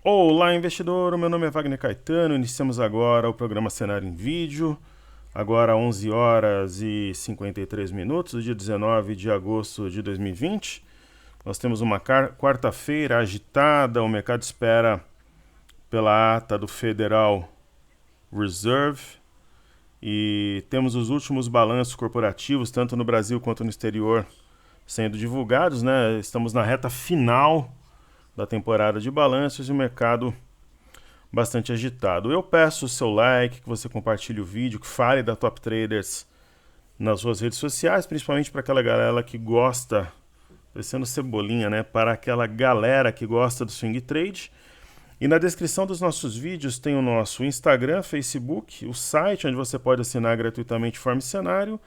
Olá, investidor! O meu nome é Wagner Caetano. Iniciamos agora o programa Cenário em Vídeo. Agora 11 horas e 53 minutos, do dia 19 de agosto de 2020. Nós temos uma quarta-feira agitada. O mercado espera pela ata do Federal Reserve. E temos os últimos balanços corporativos, tanto no Brasil quanto no exterior, sendo divulgados, né? Estamos na reta final da temporada de balanços e o mercado bastante agitado. Eu peço o seu like, que você compartilhe o vídeo, que fale da Top Traders nas suas redes sociais, principalmente para aquela galera que gosta, parecendo cebolinha, né? Para aquela galera que gosta do swing trade. E na descrição dos nossos vídeos tem o nosso Instagram, Facebook, o site onde você pode assinar gratuitamente Form Cenário,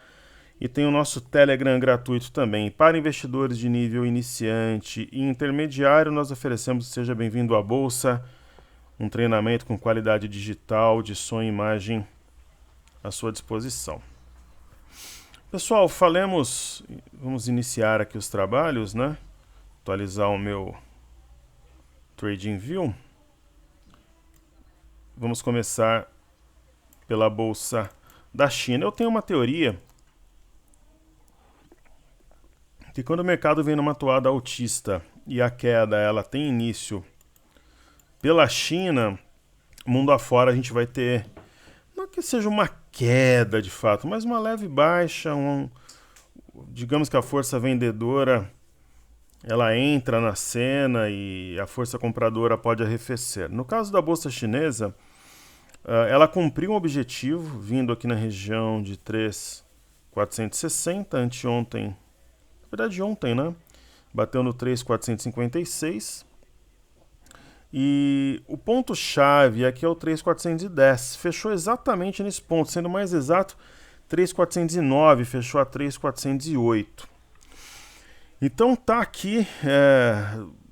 e tem o nosso Telegram gratuito também. Para investidores de nível iniciante e intermediário, nós oferecemos Seja Bem-vindo à Bolsa, um treinamento com qualidade digital, de som e imagem à sua disposição. Pessoal, vamos iniciar aqui os trabalhos, né? Atualizar o meu TradingView. Vamos começar pela Bolsa da China. Eu tenho uma teoria que quando o mercado vem numa toada altista e a queda ela tem início pela China, mundo afora a gente vai ter, não que seja uma queda de fato, mas uma leve baixa, digamos que a força vendedora ela entra na cena e a força compradora pode arrefecer. No caso da Bolsa Chinesa, ela cumpriu um objetivo, vindo aqui na região de 3.460, anteontem, na verdade ontem, né? Bateu no 3.456. E o ponto-chave aqui é o 3.410. Fechou exatamente nesse ponto, sendo mais exato, 3.409, fechou a 3.408. Então tá aqui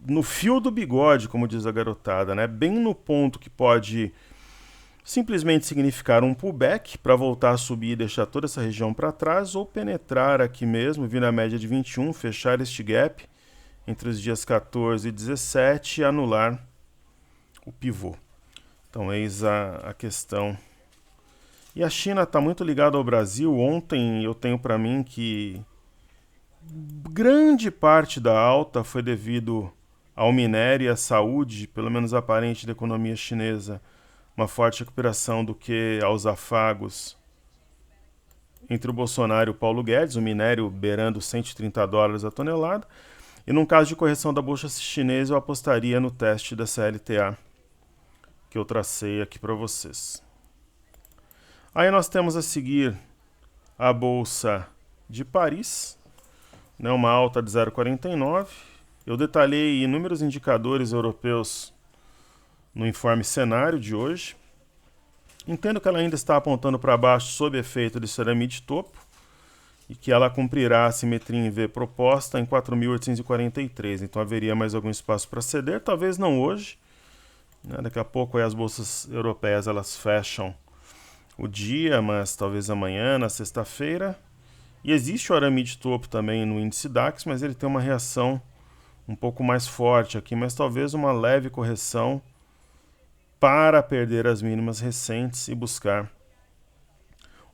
no fio do bigode, como diz a garotada, né? Bem no ponto que pode simplesmente significar um pullback para voltar a subir e deixar toda essa região para trás, ou penetrar aqui mesmo, vir na média de 21, fechar este gap entre os dias 14 e 17 e anular o pivô. Então eis a questão. E a China está muito ligada ao Brasil. Ontem eu tenho para mim que grande parte da alta foi devido ao minério e à saúde, pelo menos aparente, da economia chinesa. Uma forte recuperação do que aos afagos entre o Bolsonaro e o Paulo Guedes, o minério beirando $130 a tonelada. E num caso de correção da bolsa chinesa, eu apostaria no teste da CLTA, que eu tracei aqui para vocês. Aí nós temos a seguir a Bolsa de Paris, né, uma alta de 0,49. Eu detalhei inúmeros indicadores europeus no informe cenário de hoje. Entendo que ela ainda está apontando para baixo sob efeito de cerâmica de topo e que ela cumprirá a simetria em V proposta em 4.843. Então haveria mais algum espaço para ceder, talvez não hoje. Daqui a pouco as bolsas europeias elas fecham o dia, mas talvez amanhã, na sexta-feira. E existe o arame de topo também no índice DAX, mas ele tem uma reação um pouco mais forte aqui, mas talvez uma leve correção para perder as mínimas recentes e buscar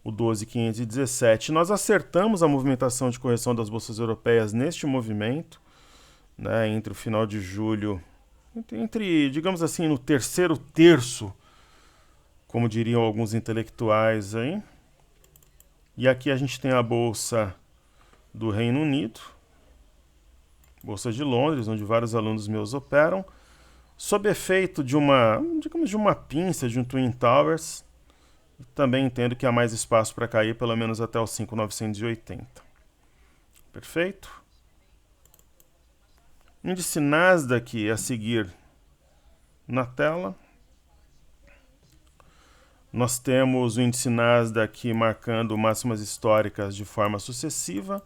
o 12.517. Nós acertamos a movimentação de correção das bolsas europeias neste movimento, né, entre o final de julho, digamos assim, no terceiro terço, como diriam alguns intelectuais aí. E aqui a gente tem a bolsa do Reino Unido, bolsa de Londres, onde vários alunos meus operam, sob efeito de uma pinça, de um Twin Towers. Também entendo que há mais espaço para cair, pelo menos até os 5.980. Perfeito? Índice Nasdaq a seguir na tela. Nós temos o índice Nasdaq marcando máximas históricas de forma sucessiva.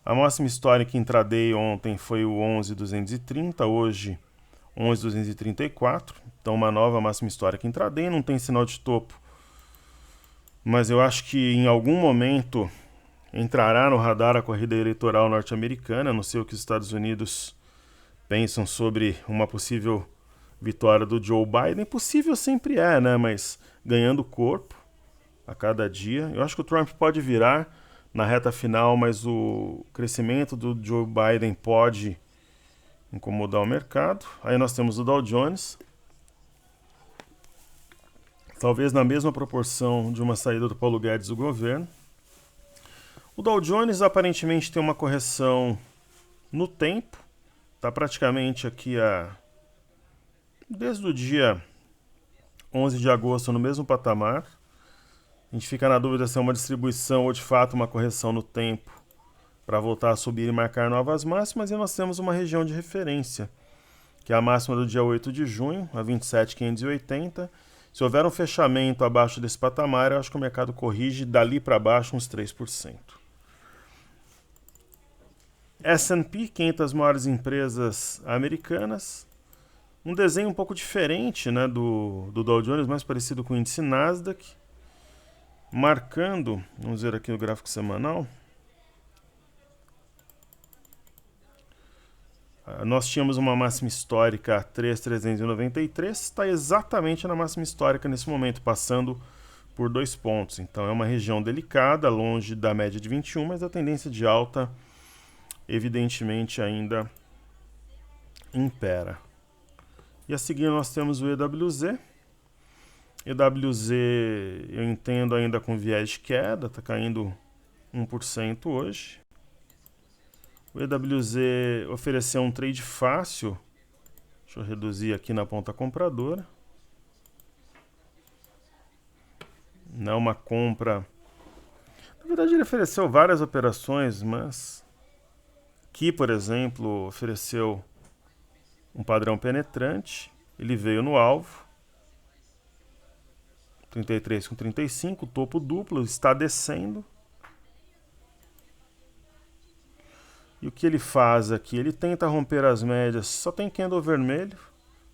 A máxima histórica intraday ontem foi o 11.230, hoje 11.234. Então uma nova máxima histórica intraday, não tem sinal de topo, mas eu acho que em algum momento entrará no radar a corrida eleitoral norte-americana. Não sei o que os Estados Unidos pensam sobre uma possível vitória do Joe Biden. Possível sempre é, né? Mas ganhando corpo a cada dia. Eu acho que o Trump pode virar na reta final, mas o crescimento do Joe Biden pode incomodar o mercado. Aí nós temos o Dow Jones, talvez na mesma proporção de uma saída do Paulo Guedes do governo. O Dow Jones aparentemente tem uma correção no tempo, está praticamente aqui desde o dia 11 de agosto no mesmo patamar. A gente fica na dúvida se é uma distribuição ou de fato uma correção no tempo para voltar a subir e marcar novas máximas. E nós temos uma região de referência, que é a máxima do dia 8 de junho, a 27.580. Se houver um fechamento abaixo desse patamar, eu acho que o mercado corrige dali para baixo uns 3%. S&P, 500 maiores empresas americanas. Um desenho um pouco diferente, né, do Dow Jones, mais parecido com o índice Nasdaq. Marcando, vamos ver aqui o gráfico semanal. Nós tínhamos uma máxima histórica 3.393, está exatamente na máxima histórica nesse momento, passando por 2 pontos. Então é uma região delicada, longe da média de 21, mas a tendência de alta evidentemente ainda impera. E a seguir nós temos o EWZ. EWZ eu entendo ainda com viés de queda, está caindo 1% hoje. O EWZ ofereceu um trade fácil. Deixa eu reduzir aqui na ponta compradora. Não é uma compra. Na verdade, ele ofereceu várias operações, mas aqui, por exemplo, ofereceu um padrão penetrante. Ele veio no alvo. 33 com 35, topo duplo, está descendo. E o que ele faz aqui? Ele tenta romper as médias, só tem candle vermelho.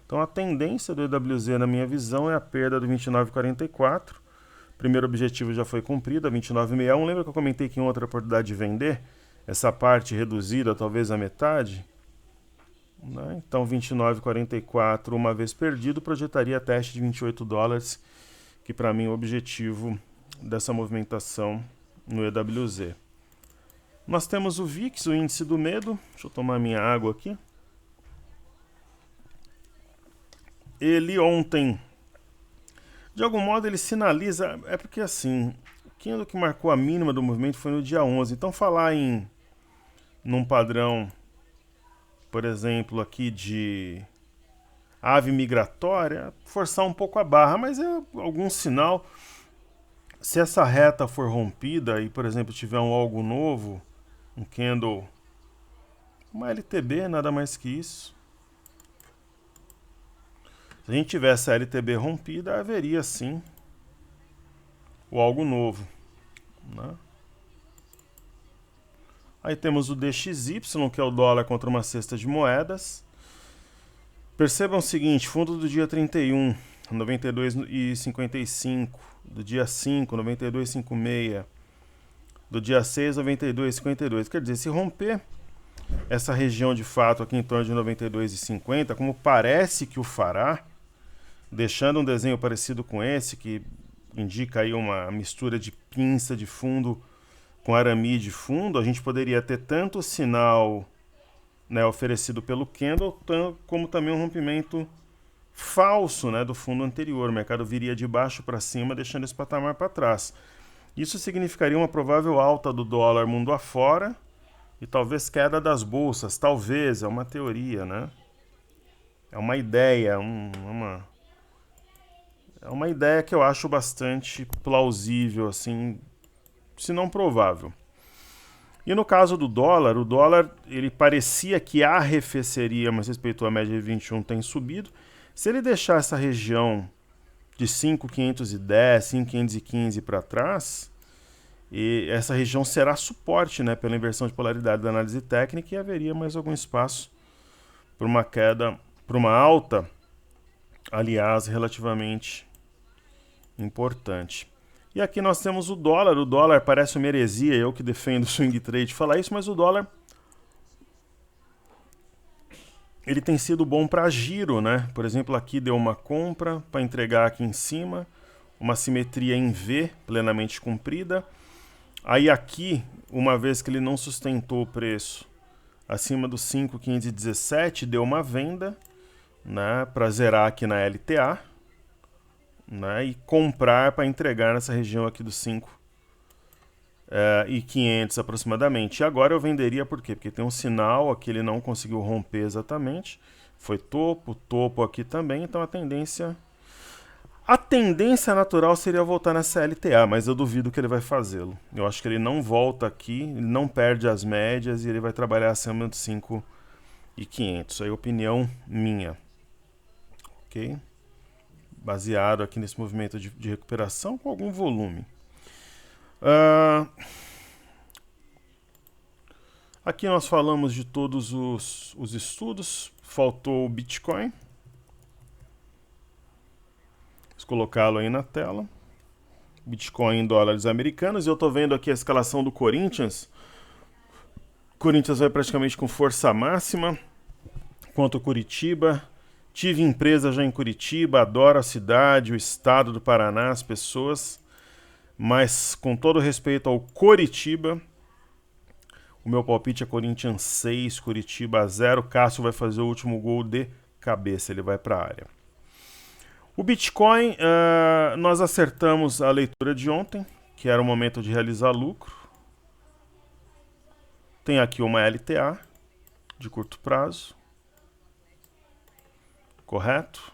Então a tendência do EWZ, na minha visão, é a perda do 29,44. Primeiro objetivo já foi cumprido, a 29,61. Lembra que eu comentei que em outra oportunidade de vender? Essa parte reduzida, talvez a metade? Né? Então 29,44, uma vez perdido, projetaria teste de 28 dólares, que para mim é o objetivo dessa movimentação no EWZ. Nós temos o VIX, o índice do medo. Deixa eu tomar minha água aqui. Ele ontem, de algum modo, ele sinaliza... É porque assim, o candle que marcou a mínima do movimento foi no dia 11. Então falar num padrão, por exemplo, aqui de ave migratória, forçar um pouco a barra, mas é algum sinal. Se essa reta for rompida e, por exemplo, tiver algo novo, um candle, uma LTB, nada mais que isso. Se a gente tivesse a LTB rompida, haveria sim o algo novo, né? Aí temos o DXY, que é o dólar contra uma cesta de moedas. Percebam o seguinte, fundo do dia 31, 92,55, do dia 5, 92,56, do dia 6, 92,52. Quer dizer, se romper essa região de fato aqui em torno de 92,50, como parece que o fará, deixando um desenho parecido com esse, que indica aí uma mistura de pinça de fundo com arame de fundo, a gente poderia ter tanto o sinal, né, oferecido pelo candle, como também um rompimento falso, né, do fundo anterior. O mercado viria de baixo para cima, deixando esse patamar para trás. Isso significaria uma provável alta do dólar mundo afora e talvez queda das bolsas. Talvez, é uma teoria, né? É uma ideia, é uma ideia que eu acho bastante plausível, assim, se não provável. E no caso do dólar, o dólar ele parecia que arrefeceria, mas respeito à média de 21 tem subido. Se ele deixar essa região de 5.510, 5.515 para trás, e essa região será suporte, né, pela inversão de polaridade da análise técnica, e haveria mais algum espaço para uma queda, para uma alta, aliás, relativamente importante. E aqui nós temos o dólar parece uma heresia, eu que defendo o swing trade falar isso, mas o dólar ele tem sido bom para giro, né? Por exemplo, aqui deu uma compra para entregar aqui em cima, uma simetria em V plenamente cumprida. Aí aqui, uma vez que ele não sustentou o preço acima dos 5,517, deu uma venda, né, para zerar aqui na LTA, né, e comprar para entregar nessa região aqui dos 5,500 aproximadamente. E agora eu venderia por quê? Porque tem um sinal aqui, ele não conseguiu romper exatamente, foi topo, topo aqui também, então a tendência natural seria voltar nessa LTA, mas eu duvido que ele vai fazê-lo. Eu acho que ele não volta aqui, ele não perde as médias e ele vai trabalhar acima de 5,500. Aí é opinião minha. Ok? Baseado aqui nesse movimento de recuperação com algum volume. Aqui nós falamos de todos os estudos. Faltou o Bitcoin. Vou colocá-lo aí na tela. Bitcoin em dólares americanos. E eu estou vendo aqui a escalação do Corinthians. O Corinthians vai praticamente com força máxima contra o Curitiba. Tive empresa já em Curitiba, adoro a cidade, o estado do Paraná, as pessoas. Mas com todo respeito ao Coritiba, o meu palpite é Corinthians 6, Curitiba 0. Cássio vai fazer o último gol de cabeça, ele vai para a área. O Bitcoin, nós acertamos a leitura de ontem, que era o momento de realizar lucro. Tem aqui uma LTA de curto prazo. Correto?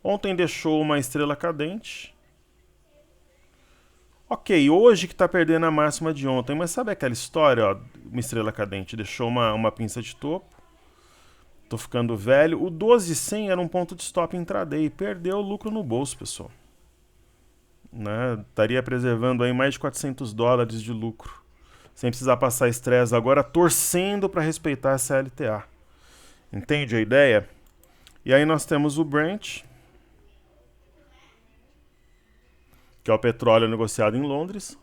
Ontem deixou uma estrela cadente. Ok, hoje que está perdendo a máxima de ontem, mas sabe aquela história, ó, uma estrela cadente, deixou uma pinça de topo. Tô ficando velho. O 12,100 era um ponto de stop intraday. Perdeu o lucro no bolso, pessoal. Né? Estaria preservando aí mais de $400 de lucro. Sem precisar passar estresse agora, torcendo para respeitar essa LTA. Entende a ideia? E aí nós temos o Brent, que é o petróleo negociado em Londres.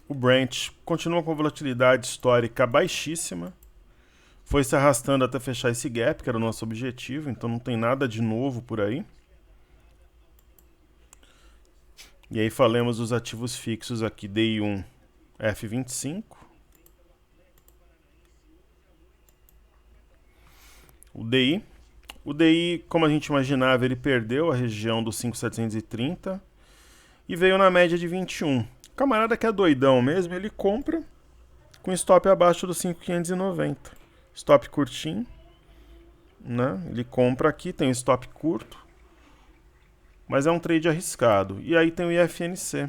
O Brent continua com volatilidade histórica baixíssima. Foi se arrastando até fechar esse gap, que era o nosso objetivo, então não tem nada de novo por aí. E aí falamos dos ativos fixos aqui, DI1, F25. O DI, como a gente imaginava, ele perdeu a região dos 5.730 e veio na média de 21. O camarada que é doidão mesmo, ele compra com stop abaixo dos 5.590. Stop curtinho, né? Ele compra aqui, tem um stop curto, mas é um trade arriscado. E aí tem o IFNC.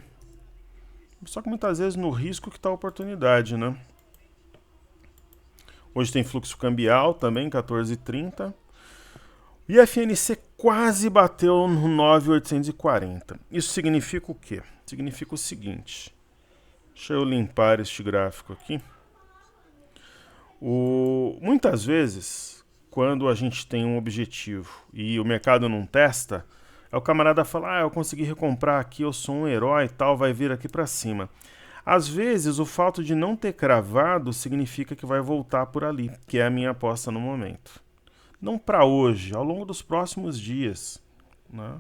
Só que muitas vezes no risco que está a oportunidade, né? Hoje tem fluxo cambial também, 14,30. O IFNC quase bateu no 9.840. Isso significa o quê? Significa o seguinte. Deixa eu limpar este gráfico aqui. Muitas vezes, quando a gente tem um objetivo e o mercado não testa, o camarada fala, eu consegui recomprar aqui, eu sou um herói e tal, vai vir aqui para cima. Às vezes, o fato de não ter cravado significa que vai voltar por ali, que é a minha aposta no momento. Não para hoje, ao longo dos próximos dias. Né?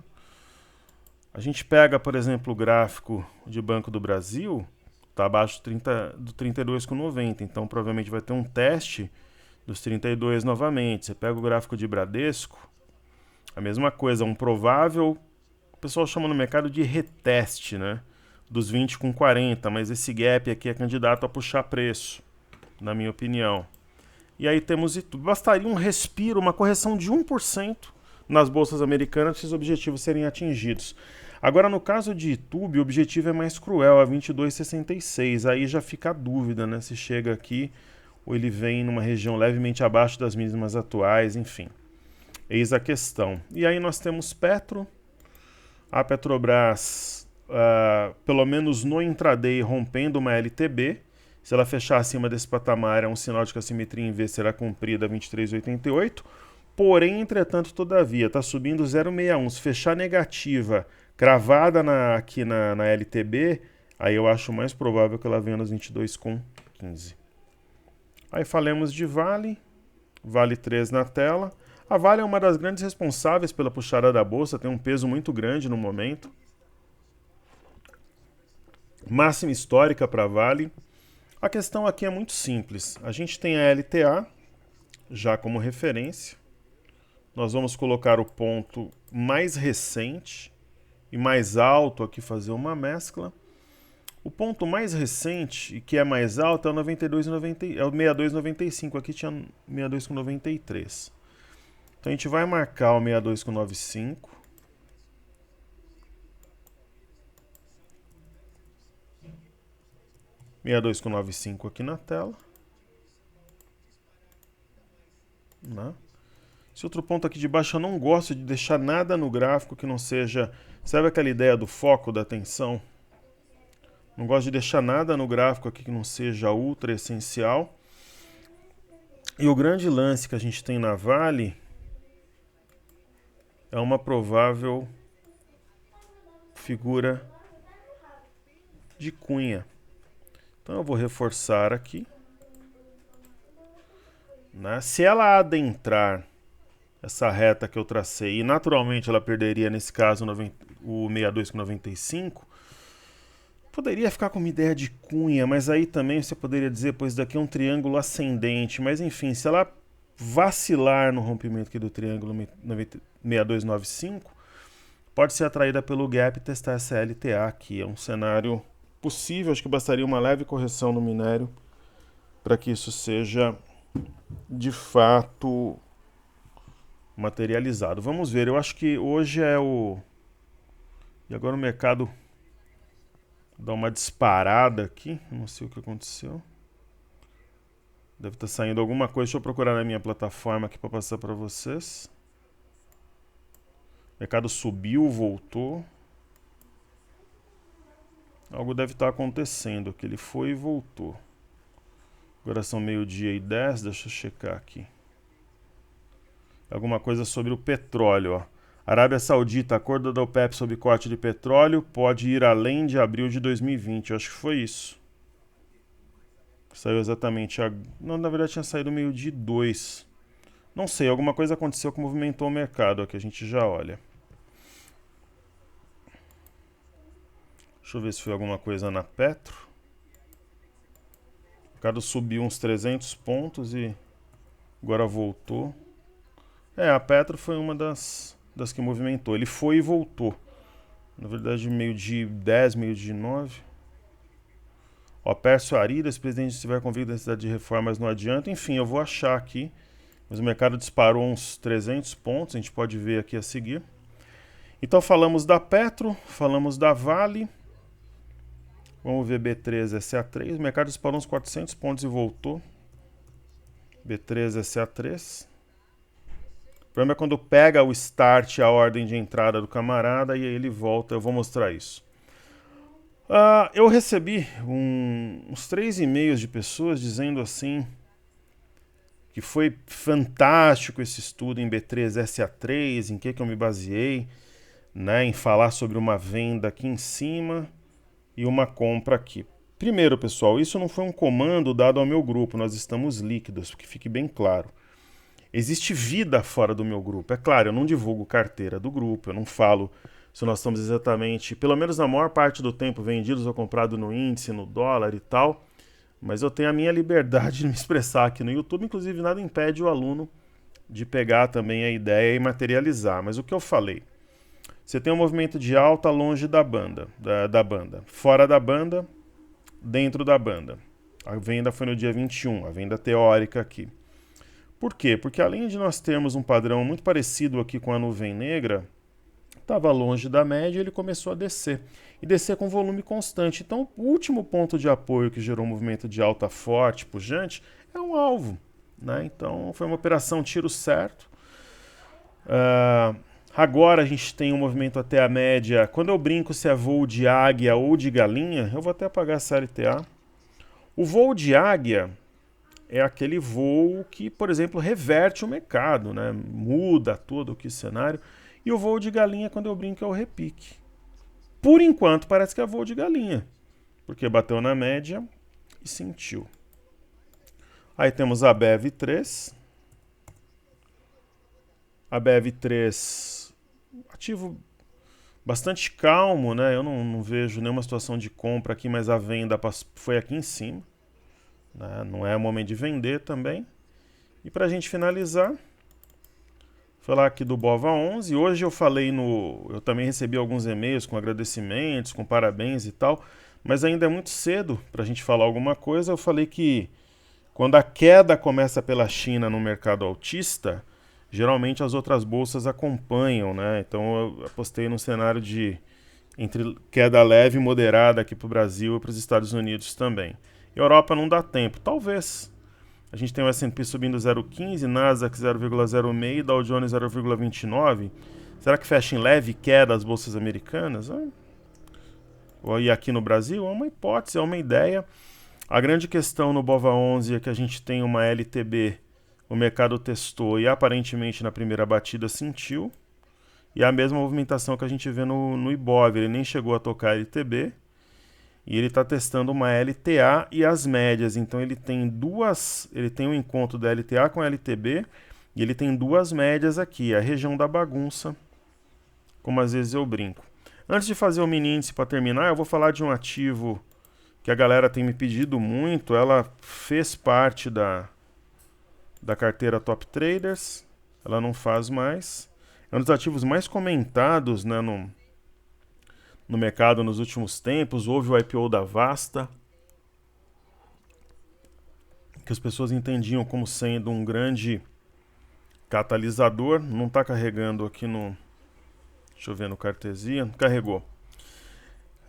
A gente pega, por exemplo, o gráfico de Banco do Brasil, está abaixo do 32,90, então provavelmente vai ter um teste dos 32 novamente. Você pega o gráfico de Bradesco, a mesma coisa, um provável, o pessoal chama no mercado de reteste, né? Dos 20 com 40, mas esse gap aqui é candidato a puxar preço, na minha opinião. E aí temos Itubi. Bastaria um respiro, uma correção de 1% nas bolsas americanas para esses objetivos serem atingidos. Agora, no caso de Itubi, o objetivo é mais cruel, é 22,66. Aí já fica a dúvida, né? Se chega aqui ou ele vem numa região levemente abaixo das mínimas atuais, enfim. Eis a questão. E aí nós temos Petro. A Petrobras, pelo menos no intraday, rompendo uma LTB. Se ela fechar acima desse patamar, é um sinal de que a simetria em V será cumprida a 23,88. Porém, entretanto, todavia, está subindo 0,61. Se fechar negativa, cravada aqui na LTB, Aí eu acho mais provável que ela venha nos 22,15. Aí falamos de Vale. Vale 3 na tela. A Vale é uma das grandes responsáveis pela puxada da bolsa, tem um peso muito grande no momento. Máxima histórica para Vale. A questão aqui é muito simples. A gente tem a LTA já como referência. Nós vamos colocar o ponto mais recente e mais alto aqui, fazer uma mescla. O ponto mais recente e que é mais alto é o 92,90, é o 62,95. Aqui tinha 62,93. Então a gente vai marcar o 62,95. (62,95) aqui na tela. Né? Esse outro ponto aqui de baixo, eu não gosto de deixar nada no gráfico que não seja... Sabe aquela ideia do foco, da atenção? Não gosto de deixar nada no gráfico aqui que não seja ultra essencial. E o grande lance que a gente tem na Vale é uma provável figura de cunha. Então eu vou reforçar aqui. Né? Se ela adentrar essa reta que eu tracei, e naturalmente ela perderia nesse caso o 62,95, poderia ficar com uma ideia de cunha, mas aí também você poderia dizer, pois daqui é um triângulo ascendente, mas enfim, se ela vacilar no rompimento aqui do triângulo 6295, pode ser atraída pelo gap e testar essa LTA aqui. É um cenário possível, acho que bastaria uma leve correção no minério para que isso seja de fato materializado. Vamos ver, eu acho que hoje é o... E agora o mercado dá uma disparada aqui, não sei o que aconteceu. Deve estar saindo alguma coisa, deixa eu procurar na minha plataforma aqui para passar para vocês. O mercado subiu, voltou. Algo deve estar acontecendo, que ele foi e voltou. Agora são 12:10, deixa eu checar aqui. Alguma coisa sobre o petróleo, ó. Arábia Saudita, acordo da OPEP sobre corte de petróleo pode ir além de abril de 2020. Eu acho que foi isso. Saiu exatamente... Não, na verdade tinha saído 12:02. Não sei, alguma coisa aconteceu que movimentou o mercado. Aqui a gente já olha. Deixa eu ver se foi alguma coisa na Petro. O mercado subiu uns 300 pontos e agora voltou. A Petro foi uma das que movimentou. Ele foi e voltou. Na verdade, 12:10, 12:09. Ó, Pércio Aridas, presidente estiver convicto da necessidade de reformas, não adianta. Enfim, eu vou achar aqui. Mas o mercado disparou uns 300 pontos, a gente pode ver aqui a seguir. Então falamos da Petro, falamos da Vale. Vamos ver B3, SA3. O mercado disparou uns 400 pontos e voltou. B3, SA3. O problema é quando pega o start, a ordem de entrada do camarada, e aí ele volta. Eu vou mostrar isso. Eu recebi uns 3 e-mails de pessoas dizendo assim que foi fantástico esse estudo em B3, SA3, em que eu me baseei, né, em falar sobre uma venda aqui em cima e uma compra aqui. Primeiro, pessoal, isso não foi um comando dado ao meu grupo, nós estamos líquidos, que fique bem claro. Existe vida fora do meu grupo. É claro, eu não divulgo carteira do grupo, eu não falo se nós estamos exatamente, pelo menos na maior parte do tempo, vendidos ou comprados no índice, no dólar e tal, mas eu tenho a minha liberdade de me expressar aqui no YouTube, inclusive nada impede o aluno de pegar também a ideia e materializar. Mas o que eu falei? Você tem um movimento de alta longe da banda, fora da banda, dentro da banda. A venda foi no dia 21, a venda teórica aqui. Por quê? Porque além de nós termos um padrão muito parecido aqui com a nuvem negra, estava longe da média e ele começou a descer. E descer com volume constante. Então, o último ponto de apoio que gerou um movimento de alta forte, pujante, é um alvo. Né? Então, foi uma operação tiro certo. Agora a gente tem um movimento até a média. Quando eu brinco se é voo de águia ou de galinha, eu vou até apagar essa LTA. O voo de águia é aquele voo que, por exemplo, reverte o mercado, né? Muda todo o cenário. E o voo de galinha, quando eu brinco, é o repique. Por enquanto, parece que é voo de galinha. porque bateu na média e sentiu. Aí temos a BEV3. A BEV3, ativo bastante calmo, né? Eu não vejo nenhuma situação de compra aqui, mas a venda foi aqui em cima, né? Não é o momento de vender também. E para a gente finalizar, falar aqui do BOVA11. Hoje eu também recebi alguns e-mails com agradecimentos, com parabéns e tal, mas ainda é muito cedo para a gente falar alguma coisa. Eu falei que quando a queda começa pela China no mercado altista, geralmente as outras bolsas acompanham, né? Então eu apostei no cenário de entre queda leve e moderada aqui para o Brasil e para os Estados Unidos também. Europa não dá tempo, talvez. A gente tem o S&P subindo 0,15, Nasdaq 0,06, Dow Jones 0,29. Será que fecha em leve queda as bolsas americanas? E aqui no Brasil? É uma hipótese, é uma ideia. A grande questão no BOVA11 é que a gente tem uma LTB, o mercado testou e aparentemente na primeira batida sentiu. E a mesma movimentação que a gente vê no Ibov, ele nem chegou a tocar LTB. E ele está testando uma LTA e as médias. Então ele tem um encontro da LTA com a LTB e ele tem duas médias aqui, a região da bagunça, como às vezes eu brinco. Antes de fazer o mini índice para terminar, eu vou falar de um ativo que a galera tem me pedido muito. Ela fez parte da carteira Top Traders, ela não faz mais. É um dos ativos mais comentados, né, no mercado nos últimos tempos. Houve o IPO da Vasta, que as pessoas entendiam como sendo um grande catalisador. Não está carregando aqui no... Deixa eu ver no Cartesia. Carregou.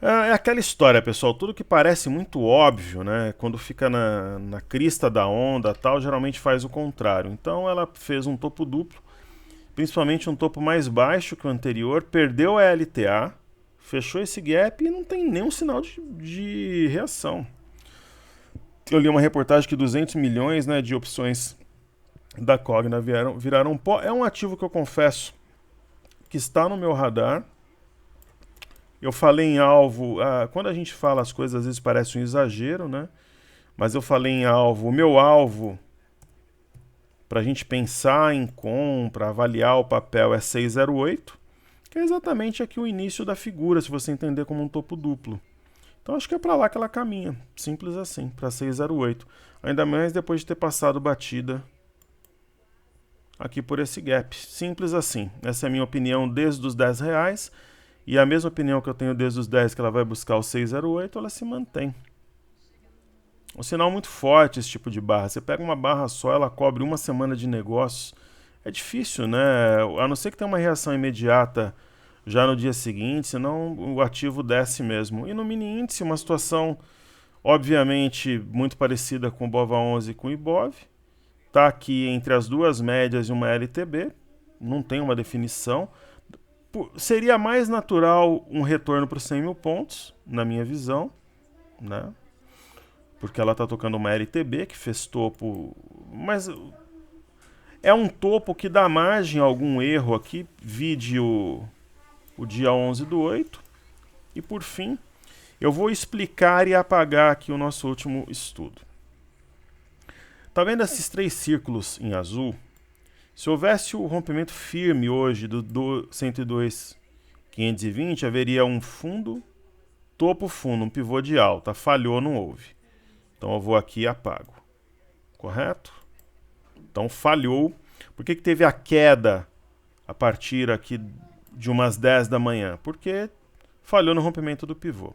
É aquela história, pessoal. Tudo que parece muito óbvio, né? Quando fica na crista da onda tal, geralmente faz o contrário. Então ela fez um topo duplo, principalmente um topo mais baixo que o anterior, perdeu a LTA, fechou esse gap e não tem nenhum sinal de reação. Eu li uma reportagem que 200 milhões, né, de opções da Cogna viraram pó. É um ativo que eu confesso que está no meu radar. Eu falei em alvo, quando a gente fala as coisas às vezes parece um exagero, né? Mas eu falei em alvo, o meu alvo para a gente pensar em compra, avaliar o papel é 608, que é exatamente aqui o início da figura, se você entender como um topo duplo. Então acho que é para lá que ela caminha, simples assim, para 608. Ainda mais depois de ter passado batida aqui por esse gap, simples assim. Essa é a minha opinião desde os R$10. E a mesma opinião que eu tenho desde os 10, que ela vai buscar o 608, ela se mantém. Um sinal muito forte esse tipo de barra. Você pega uma barra só, ela cobre uma semana de negócios. É difícil, né? A não ser que tenha uma reação imediata já no dia seguinte, senão o ativo desce mesmo. E no mini índice, uma situação obviamente muito parecida com o BOVA11 e com o Ibov. Está aqui entre as duas médias de uma LTB, não tem uma definição. Seria mais natural um retorno para os 100 mil pontos, na minha visão, né? Porque ela está tocando uma LTB que fez topo, mas é um topo que dá margem a algum erro aqui, vide o dia 11/8. E por fim, eu vou explicar e apagar aqui o nosso último estudo. Tá vendo esses 3 círculos em azul? Se houvesse o rompimento firme hoje do 102.520, haveria um fundo, topo fundo, um pivô de alta. Falhou, não houve. Então eu vou aqui e apago. Correto? Então falhou. Por que teve a queda a partir aqui de umas 10 da manhã? Porque falhou no rompimento do pivô.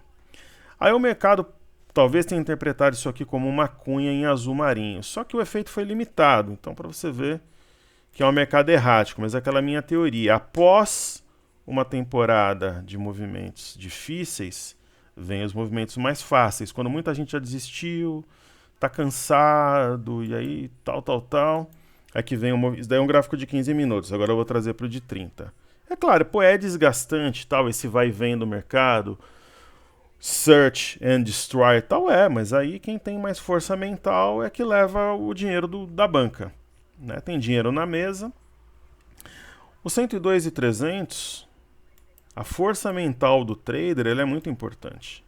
Aí o mercado talvez tenha interpretado isso aqui como uma cunha em azul marinho. Só que o efeito foi limitado. Então para você ver que é um mercado errático, mas é aquela minha teoria. Após uma temporada de movimentos difíceis, vem os movimentos mais fáceis. Quando muita gente já desistiu, tá cansado, e aí tal. Aqui vem isso daí é um gráfico de 15 minutos, agora eu vou trazer para o de 30. É claro, é desgastante, tal, esse vai e vem do mercado, search and destroy, tal, mas aí quem tem mais força mental é que leva o dinheiro da banca. Né? Tem dinheiro na mesa. O 102.300, a força mental do trader, ele é muito importante.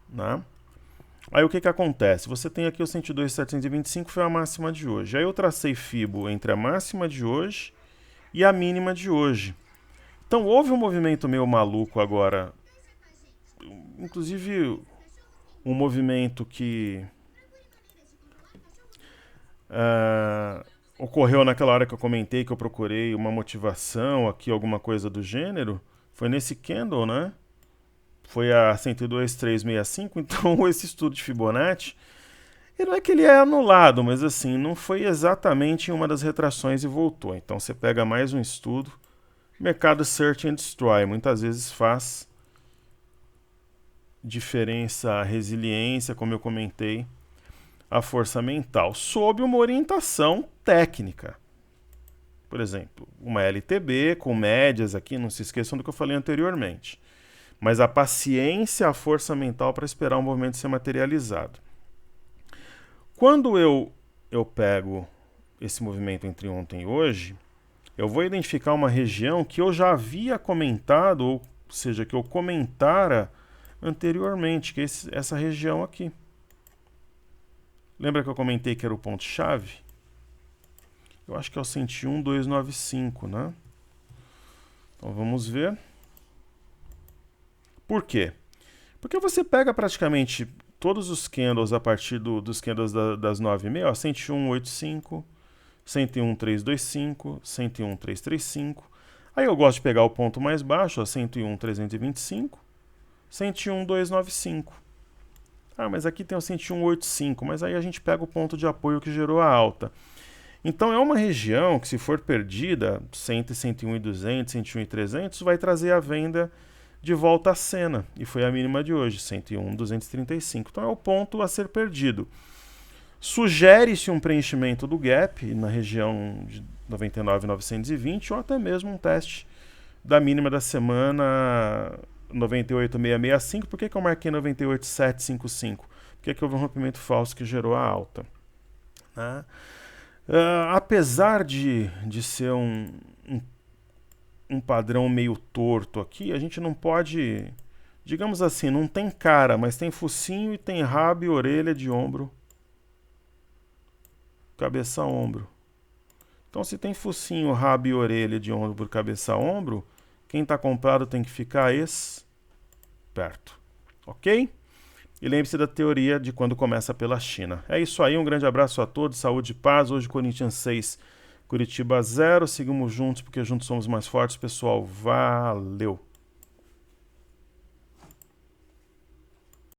né? Aí o que que acontece? Você tem aqui o 102.725, foi a máxima de hoje. Aí eu tracei Fibo entre a máxima de hoje e a mínima de hoje. Então houve um movimento meio maluco agora, inclusive um movimento que ocorreu naquela hora que eu comentei, que eu procurei uma motivação aqui, alguma coisa do gênero, foi nesse candle, né? Foi a 102.365, então esse estudo de Fibonacci, não é que ele é anulado, mas assim, não foi exatamente em uma das retrações e voltou. Então você pega mais um estudo, mercado Search and Destroy, muitas vezes faz diferença a resiliência, como eu comentei, a força mental, sob uma orientação técnica. Por exemplo, uma LTB com médias aqui, não se esqueçam do que eu falei anteriormente. Mas a paciência, a força mental para esperar o movimento ser materializado. Quando eu pego esse movimento entre ontem e hoje, eu vou identificar uma região que eu já havia comentado, ou seja, que eu comentara anteriormente, que é essa região aqui. Lembra que eu comentei que era o ponto-chave? Eu acho que é o 101.295, né? Então vamos ver. Por quê? Porque você pega praticamente todos os candles a partir dos candles das 9h30, 101.85, 101.325, 101.335. Aí eu gosto de pegar o ponto mais baixo, 101.325, 101.295. Ah, mas aqui tem o 101.85, mas aí a gente pega o ponto de apoio que gerou a alta. Então é uma região que, se for perdida, 101.200, 101.300, vai trazer a venda de volta à cena, e foi a mínima de hoje, 101.235. Então é o ponto a ser perdido. Sugere-se um preenchimento do gap na região de 99.920 ou até mesmo um teste da mínima da semana 98.665. Por que eu marquei 98.755? Porque houve um rompimento falso que gerou a alta, né? Apesar de ser um padrão meio torto aqui, a gente não pode, digamos assim, não tem cara, mas tem focinho e tem rabo e orelha de ombro, cabeça a ombro. Então, se tem focinho, rabo e orelha de ombro, cabeça a ombro, quem está comprado tem que ficar esperto, ok? E lembre-se da teoria de quando começa pela China. É isso aí, um grande abraço a todos, saúde e paz. Hoje Corinthians 6, Curitiba 0. Seguimos juntos porque juntos somos mais fortes, pessoal. Valeu!